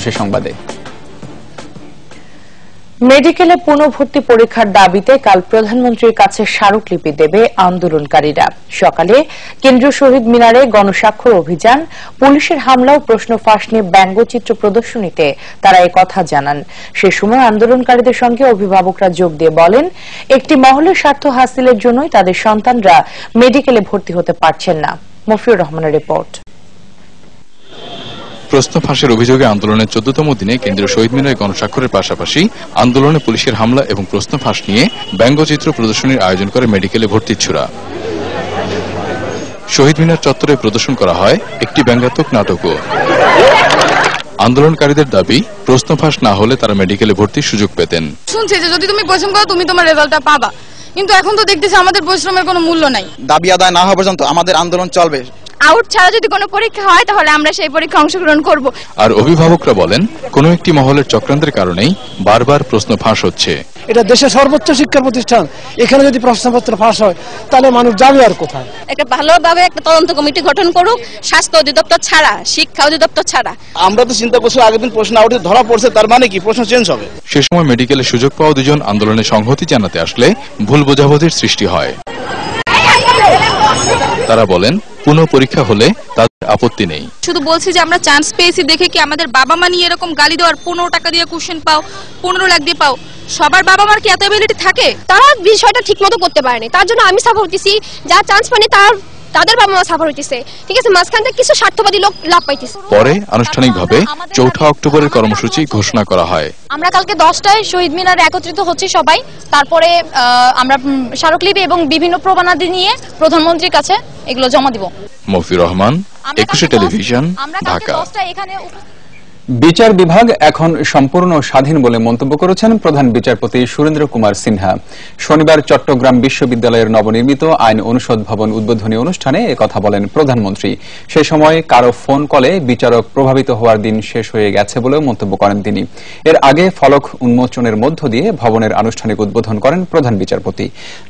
সে সংবাদে। মেডিকেলে পুনঃভর্তি পরীক্ষার দাবিতে কাল প্রধানমন্ত্রীর কাছে স্মারকলিপি দেবে আন্দোলনকারীরা। সকালে কেন্দ্রীয় শহীদ মিনারে গণস্বাক্ষর অভিযান, পুলিশের হামলা ও প্রশ্ন ফাঁস নিয়ে ব্যঙ্গচিত্র প্রদর্শনীতে তারা একথা জানান। সে সময় আন্দোলনকারীদের সঙ্গে অভিভাবকরা যোগ দিয়ে বলেন, একটি মহলের স্বার্থ হাসিলের জন্যই তাদের সন্তানরা মেডিকেলে ভর্তি হতে পারছেন না। মফিউর রহমানের রিপোর্ট। প্রশ্ন ফাঁসের অভিযোগে আন্দোলনের 14তম দিনে কেন্দ্রীয় শহীদ মিনারে গণস্বাক্ষরের পাশাপাশি আন্দোলনে পুলিশের হামলা এবং প্রশ্ন ফাঁস নিয়ে ব্যঙ্গচিত্র প্রদর্শনীর আয়োজন করে মেডিকেলে ভর্তিচ্ছুরা। শহীদ মিনার চত্বরে প্রদর্শন করা হয় একটি ব্যঙ্গাত্মক নাটকও। আন্দোলনকারীদের দাবি, প্রশ্ন ফাঁস না হলে তারা মেডিকেলে ভর্তির সুযোগ পেতেন। শুনছি যে যদি তুমি পরিশ্রম করো তুমি তোমার রেজাল্টটা পাবা, কিন্তু এখন তো দেখতেছি আমাদের পরিশ্রমের কোনো মূল্য নাই। দাবি আদায় না হওয়া পর্যন্ত আমাদের আন্দোলন চলবে। আউট ছাড়া যদি কোনো পরীক্ষা হয় তাহলে আমরা সেই পরীক্ষা অংশগ্রহণ করব। আর অভিভাবকরা বলেন, কোনো একটি মহলের চক্রান্তের কারণেই বারবার প্রশ্ন ফাঁস হচ্ছে। এটা দেশের সর্বোচ্চ শিক্ষা প্রতিষ্ঠান, এখানে যদি প্রশ্নপত্র ফাঁস হয় তাহলে মানুষ যাবে আর কোথায়? একটা ভালোভাবে একটা তদন্ত কমিটি গঠন করুক, স্বাস্থ্য অধিদপ্তর ছাড়া, শিক্ষা অধিদপ্তর ছাড়া। আমরা তো চিন্তা করছি আগের দিন প্রশ্ন আউটে ধরা পড়ছে, তার মানে কি প্রশ্ন চেঞ্জ হবে? সে সময় মেডিকেলে সুযোগ পাওয়া দুজন আন্দোলনে সংহতি জানাতে আসলে ভুল বোঝাবুঝির সৃষ্টি হয়। তারা বলেন, পুনঃ পরীক্ষা হলে তাদের আপত্তি নেই। শুধু বলছি যে আমরা চান্স পেয়েছি দেখে কি আমাদের বাবা মা নিয়ে এরকম গালি দেওয়ার 15 টাকা দিয়ে কোশ্চেন পাও, 15 লাখ দিয়ে পাও, সবার বাবা মার কি এত এবিলিটি থাকে? তারা বিষয়টা ঠিক মতো করতে পারেনি, তার জন্য আমি সাফার হইতেছি, যা চান্স পানি তাদের বাবা মা সাফার হইতেছে। ঠিক আছে, মাঝখান থেকে কিছু স্বার্থবাদী লোক লাভ পাইতেছে। পরে আনুষ্ঠানিকভাবে 4 অক্টোবরের কর্মসূচি ঘোষণা করা হয়। আমরা কালকে 10টায় শহীদ মিনারে একত্রিত হচ্ছি সবাই, তারপরে আমরা স্মারকলিপি এবং বিভিন্ন প্রমাণাদি নিয়ে প্রধানমন্ত্রীর কাছে এগুলো জমা দিব। মফিউর রহমান, 21 টেলিভিশন, ঢাকা। বিচার বিভাগ এখন সম্পূর্ণ স্বাধীন বলে মন্তব্য করেছেন প্রধান বিচারপতি সুরেন্দ্র কুমার সিনহা। শনিবার চট্টগ্রাম বিশ্ববিদ্যালয়ের নবনির্মিত আইন অনুষদ ভবন উদ্বোধনী অনুষ্ঠানে একথা বলেন প্রধানমন্ত্রী। সে সময় কারো ফোন কলে বিচারক প্রভাবিত হওয়ার দিন শেষ হয়ে গেছে বলেও মন্তব্য করেন তিনি। এর আগে ফলক উন্মোচনের মধ্য দিয়ে ভবনের আনুষ্ঠানিক উদ্বোধন করেন প্রধান বিচারপতি।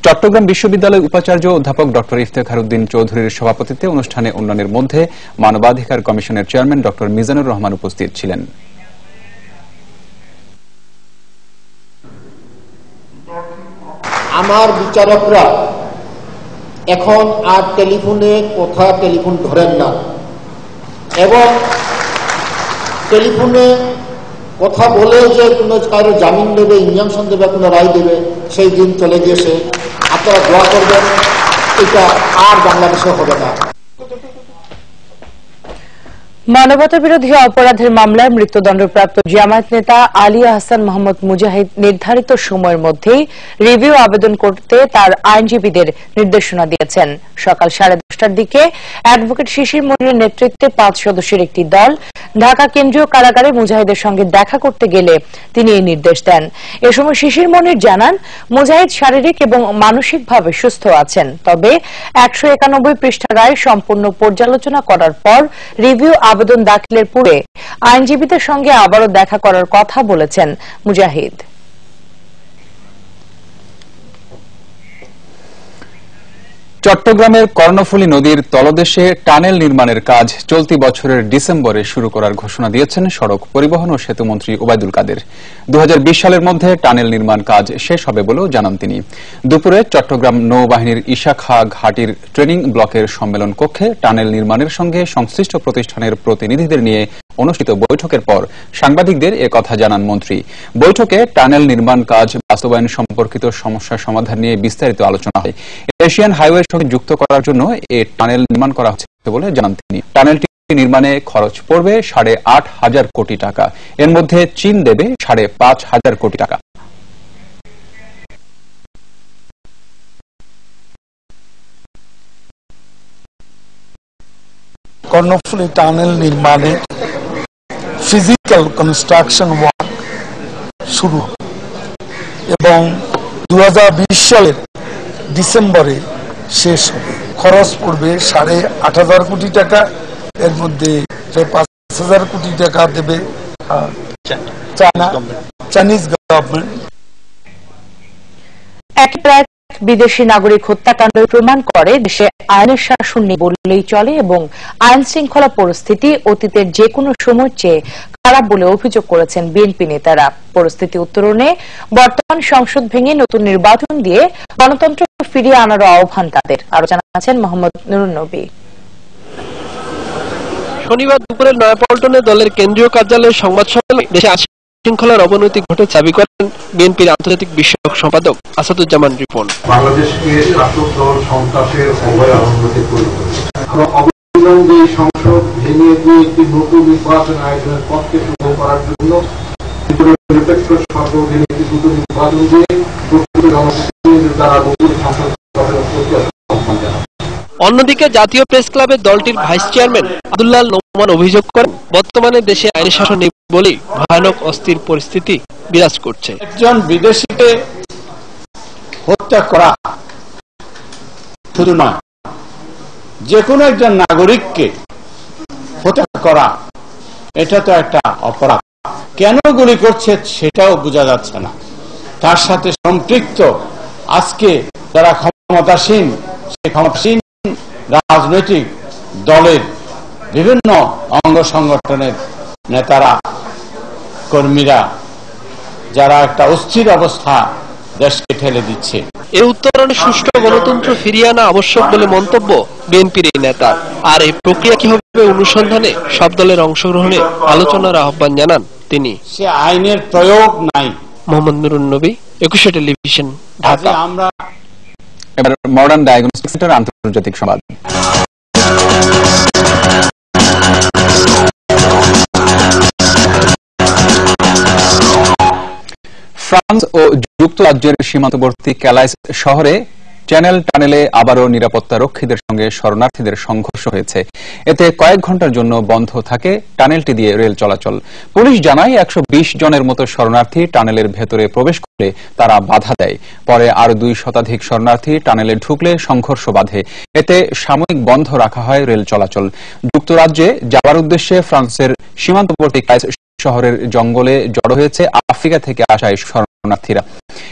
চট্টগ্রাম বিশ্ববিদ্যালয়ের উপাচার্য অধ্যাপক ড ইফতেখার উদ্দিন চৌধুরীর সভাপতিত্বে অনুষ্ঠানে অন্যান্যের মধ্যে মানবাধিকার কমিশনের চেয়ারম্যান ড মিজানুর রহমান উপস্থিত ছিলেন। আমার বিচারকরা এখন আর টেলিফোন ধরেন না, এবং টেলিফোনে কথা বলে যে কোনো কারো জামিন দেবে, ইনজাংশন দেবে, কোনো রায় দেবে, সেই দিন চলে গিয়েছে। আপনারা দোয়া করবেন, এটা আর বাংলাদেশে হবে না। মানবতা বিরোধী অপরাধের মামলায় মৃত্যুদণ্ডপ্রাপ্ত জামায়াত নেতা আলী আহসান মোহাম্মদ মুজাহিদ নির্ধারিত সময়ের মধ্যেই রিভিউ আবেদন করতে তার আইনজীবীদের নির্দেশনা দিয়েছেন। সকাল 10:30টার দিকে অ্যাডভোকেট শিশির মনিরের নেতৃত্বে 5 সদস্যের একটি দল ঢাকা কেন্দ্রীয় কারাগারে মুজাহিদের সঙ্গে দেখা করতে গেলে তিনি এই নির্দেশ দেন। এ সময় শিশির মনির জানান, মুজাহিদ শারীরিক এবং মানসিকভাবে সুস্থ আছেন, তবে 191 পৃষ্ঠার রায় সম্পূর্ণ পর্যালোচনা করার পর রিভিউ আবেদন দাখিলের পূর্বে আইনজীবীদের সঙ্গে আবারও দেখা করার কথা বলেছেন মুজাহিদ। চট্টগ্রামের কর্ণফুলী নদীর তলদেশে টানেল নির্মাণের কাজ চলতি বছরের ডিসেম্বরে শুরু করার ঘোষণা দিয়েছেন সড়ক পরিবহন ও সেতুমন্ত্রী ওবায়দুল কাদের। 2020 সালের মধ্যে টানেল নির্মাণ কাজ শেষ হবে বলেও জানান তিনি। দুপুরে চট্টগ্রাম নৌবাহিনীর ইশাখা ঘাটির ট্রেনিং ব্লকের সম্মেলন কক্ষে টানেল নির্মাণের সঙ্গে সংশ্লিষ্ট প্রতিষ্ঠানের প্রতিনিধিদের নিয়ে অনুষ্ঠিত বৈঠকের পর সাংবাদিকদের একথা জানান মন্ত্রী। বৈঠকে টানেল নির্মাণ কাজ বাস্তবায়ন সম্পর্কিত সমস্যা সমাধান নিয়ে বিস্তারিত আলোচনা হয়। এশিয়ান হাইওয়ের সঙ্গে যুক্ত করার জন্য এই টানেল নির্মাণ করা হচ্ছে বলে জানান তিনি। টানেলটি নির্মাণে খরচ পড়বে 8,500 কোটি টাকা। এর মধ্যে চীন দেবে 5,500 কোটি টাকা। কর্ণফুলী টানেল নির্মাণের ফিজিক্যাল কনস্ট্রাকশন ওয়ার্ক শুরু এবং 2020 সালের ডিসেম্বরে শেষ হবে। খরচ পড়বে 8,500 কোটি টাকা। এর মধ্যে 5,000 কোটি টাকা দেবে চাইনিজ গভর্নমেন্ট। বিদেশি নাগরিক হত্যাকাণ্ড প্রমাণ করে দেশে আইনের শাসন নেই বললেই চলে এবং আইন শৃঙ্খলা পরিস্থিতি অতীতের যে কোনো সময়ের চেয়ে খারাপ বলে অভিযোগ করেছেন বিএনপি নেতারা। পরিস্থিতি উত্তরণে বর্তমান সংসদ ভেঙে নতুন নির্বাচন দিয়ে গণতন্ত্র ফিরিয়ে আনারও আহ্বান তাদের। আরো জানাচ্ছেন মোহাম্মদ নুরুন নবী। শনিবার দুপুরে নয়াপল্টনে দলের কেন্দ্রীয় কার্যালয়ের সংবাদ সম্মেলনে দেশে শৃঙ্খলার অবনতি ঘটেছে দাবি করেন বিএনপির আন্তর্জাতিক বিষয়ক সম্পাদক আসাদুজ্জামান রিপন। বাংলাদেশকে শাসক দল সন্ত্রাসের অভয়ারণ্যে পরিণত অবিলম্বে সংসদ ভেঙে দিয়ে একটি নতুন নির্বাচন আয়োজনের পথকে সুগম করার জন্য নিরপেক্ষ সর্বদিনে একটি নতুন নির্বাচন দিয়ে প্রকৃত জনপ্রতিনিধিদের দ্বারা নতুন সংসদ গঠনের প্রক্রিয়া সম্পন্ন জানান। অন্যদিকে জাতীয় প্রেস ক্লাবের দলটির ভাইস চেয়ারম্যান আব্দুল্লাহ নোমান অভিযোগ করেন বর্তমানে দেশে আইনি শাসন নেই বলেই ভয়ানক অস্থির পরিস্থিতি বিরাজ করছে। একজন বিদেশিকে হত্যা করা শুধু নয়, যে কোনো একজন নাগরিককে হত্যা করা এটা তো একটা অপরাধ। কেন গুলি করছে সেটাও বোঝা যাচ্ছে না। তার সাথে সম্পৃক্ত আজকে যারা ক্ষমতাসীন, সেই ক্ষমতাসীন রাজনৈতিক দলের বিভিন্ন অঙ্গ সংগঠনের নেতারা, কর্মীরা, যারা একটা অস্থির অবস্থা দেশকে ঠেলে দিচ্ছে। এই উত্তরণে সুষ্ঠু গণতন্ত্র ফিরিয়ে আনা আবশ্যক বলে মন্তব্য বিএনপির এই নেতা। আর এই প্রক্রিয়া কিভাবে অনুসন্ধানে সব দলের অংশগ্রহণে আলোচনার আহ্বান জানান তিনি। সে আইনের প্রয়োগ নাই। মোহাম্মদ নুরুন নবী, 21 টেলিভিশন, ঢাকা। আমরা এবার মডার্ন ডায়াগনস্টিক সেন্টার আন্তর্জাতিক সংবাদ। ফ্রান্স ও যুক্তরাজ্যের সীমান্তবর্তী ক্যালাইস শহরে চ্যানেল টানেলে আবারও নিরাপত্তা রক্ষীদের সঙ্গে শরণার্থীদের সংঘর্ষ হয়েছে। এতে কয়েক ঘন্টার জন্য বন্ধ থাকে টানেলটি দিয়ে রেল চলাচল। পুলিশ জানায় 120 জনের মতো শরণার্থী টানেলের ভেতরে প্রবেশ করলে তারা বাধা দেয়। পরে আরো 2 শতাধিক শরণার্থী টানেলে ঢুকলে সংঘর্ষ বাধে। এতে সাময়িক বন্ধ রাখা হয় রেল চলাচল। যুক্তরাজ্যে যাওয়ার উদ্দেশ্যে ফ্রান্সের সীমান্তবর্তী ক্যালাইস শহরের জঙ্গলে জড়ো হয়েছে আফ্রিকা থেকে আসা শরণার্থীরা।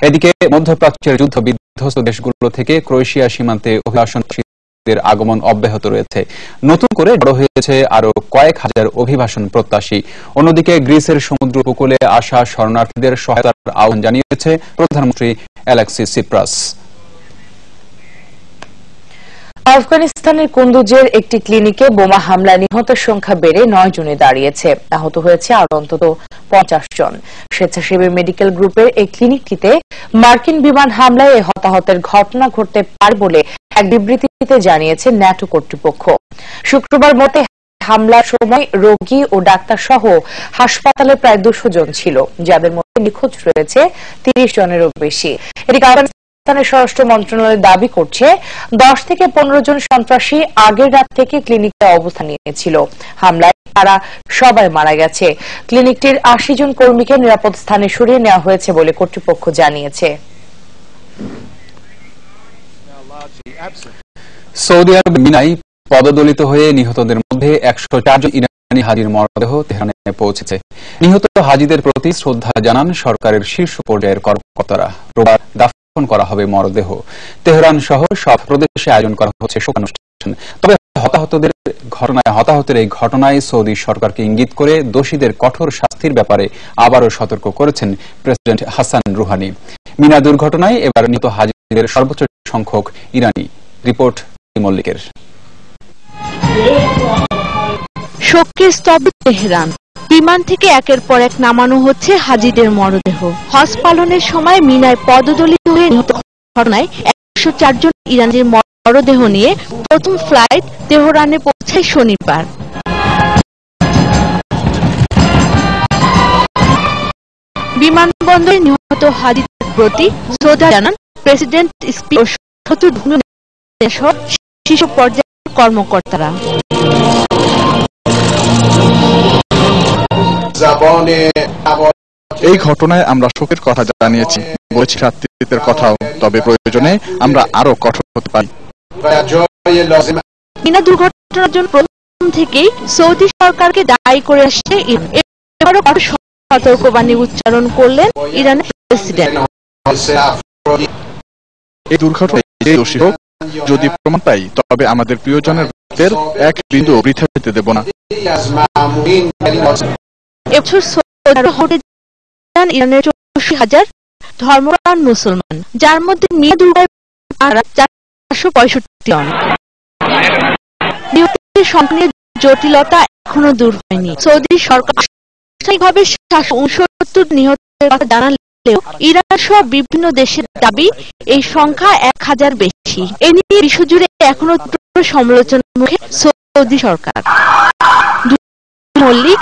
এদিকে মধ্যপ্রাচ্যের যুদ্ধ বিধ্বস্ত দেশগুলো থেকে ক্রোয়েশিয়া সীমান্তে অভিবাসনকারীদের আগমন অব্যাহত রয়েছে। নতুন করে জড়ো হয়েছে আরো কয়েক হাজার অভিবাসন প্রত্যাশী। অন্যদিকে গ্রিসের সমুদ্র উপকূলে আসা শরণার্থীদের সহায়তার আহ্বান জানিয়েছে প্রধানমন্ত্রী অ্যালেক্সিস সিপ্রাস। আফগানিস্তানের কুন্দুজের একটি ক্লিনিকে বোমা হামলায় নিহতের সংখ্যা বেড়ে 9 জনে দাঁড়িয়েছে। আহত হয়েছে আরো অন্তত 50 জন। স্বেচ্ছাসেবী মেডিকেল গ্রুপের এই ক্লিনিকটিতে মার্কিন বিমান হামলায় এই হতাহতের ঘটনা ঘটতে পারে বলে এক বিবৃতিতে জানিয়েছে ন্যাটো কর্তৃপক্ষ। শুক্রবার মতে হামলার সময় রোগী ও ডাক্তার সহ হাসপাতালে প্রায় 200 জন ছিল, যাদের মধ্যে নিখোঁজ রয়েছে 30 জনেরও বেশি। এদিকে স্বরাষ্ট্র মন্ত্রণালয় দাবি করছে 10 থেকে 15 জন সন্ত্রাসী আগের রাত থেকে ক্লিনিকে অবস্থান নিয়েছিল। হামলায় তারা সবাই মারা গেছে। ক্লিনিকটির 80 জন কর্মীকে নিরাপদ স্থানে সরিয়ে নেওয়া হয়েছে বলে কর্তৃপক্ষ জানিয়েছে। সৌদি আরব মিনায় পদদলিত হয়ে নিহতদের মধ্যে 104 জন ইরানি হাজির মরদেহ তেহরানে পৌঁছেছে। নিহত হাজিদের প্রতি শ্রদ্ধা জানান সরকারের শীর্ষ পর্যায়ের কর্মকর্তারা। রোববার দাফন করা হবে মরদেহ। তেহরান সহ সব প্রদেশে আয়োজন করা হচ্ছে শোকানুষ্ঠান। তবে হতাহতের এই ঘটনায় সৌদি সরকারকে ইঙ্গিত করে দোষীদের কঠোর শাস্তির ব্যাপারে আবারও সতর্ক করেছেন প্রেসিডেন্ট হাসান রুহানি। মিনা দুর্ঘটনায় এবার নিহত হাজিদের সর্বোচ্চ সংখ্যক ইরানি। রিপোর্ট মল্লিকের। শোকে স্তব্ধ তেহরান। বিমান থেকে একের পর এক নামানো হচ্ছে হাজিদের মরদেহ। হজ পালনের সময় মিনায় পদদলিত হয়ে নিহত ঘটনায় 104 জন ইরানের মরদেহ নিয়ে প্রথম ফ্লাইট তেহরানে পৌঁছায় শনিবার। বিমানবন্দরে নিহত হাজিদের প্রতি শ্রদ্ধা জানান প্রেসিডেন্ট শীর্ষ পর্যায়ের কর্মকর্তারা। এই ঘটনায় আমরা শোকের কথা জানিয়েছি, বলেছি ভ্রাতৃত্বের কথাও। তবে প্রয়োজনে আমরা আরো কঠোর হতে পারি। মিনা দুর্ঘটনার জন্য প্রথম থেকেই সৌদি সরকারকে দায়ী করে আসছে ইরান। এবারও কঠোর সতর্কবাণী উচ্চারণ করলেন ইরানের প্রেসিডেন্ট। এই দুর্ঘটনায় দোষী হোক, যদি প্রমাণ পাই তবে আমাদের প্রিয়জনের এক বিন্দু বৃথা যেতে দেব না। এবছর হতে যান ইরানের 84,000 ধর্মপ্রাণ মুসলমান, যার মধ্যে মিয়া দুর্গায় 465 জন। সংখ্যা জটিলতা এখনো দূর হয়নি। সৌদি সরকার আনুষ্ঠানিকভাবে 69 নিহতের কথা জানালেও ইরান সহ বিভিন্ন দেশের দাবি এই সংখ্যা 1000 বেশি। এ নিয়ে বিশ্বজুড়ে এখনো সমালোচনার মুখে সৌদি সরকার। মল্লিক,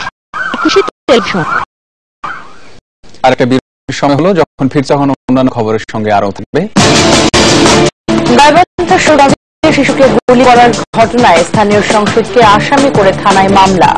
খুশি টেলিভিশন। আরেকটা বিরতির সময় হলো, যখন ফিরতে হন অন্যান্য খবরের সঙ্গে আরও থাকবে। গাইবান্ধা শিশুকে গুলি করার ঘটনায় স্থানীয় সংসদকে আসামি করে থানায় মামলা।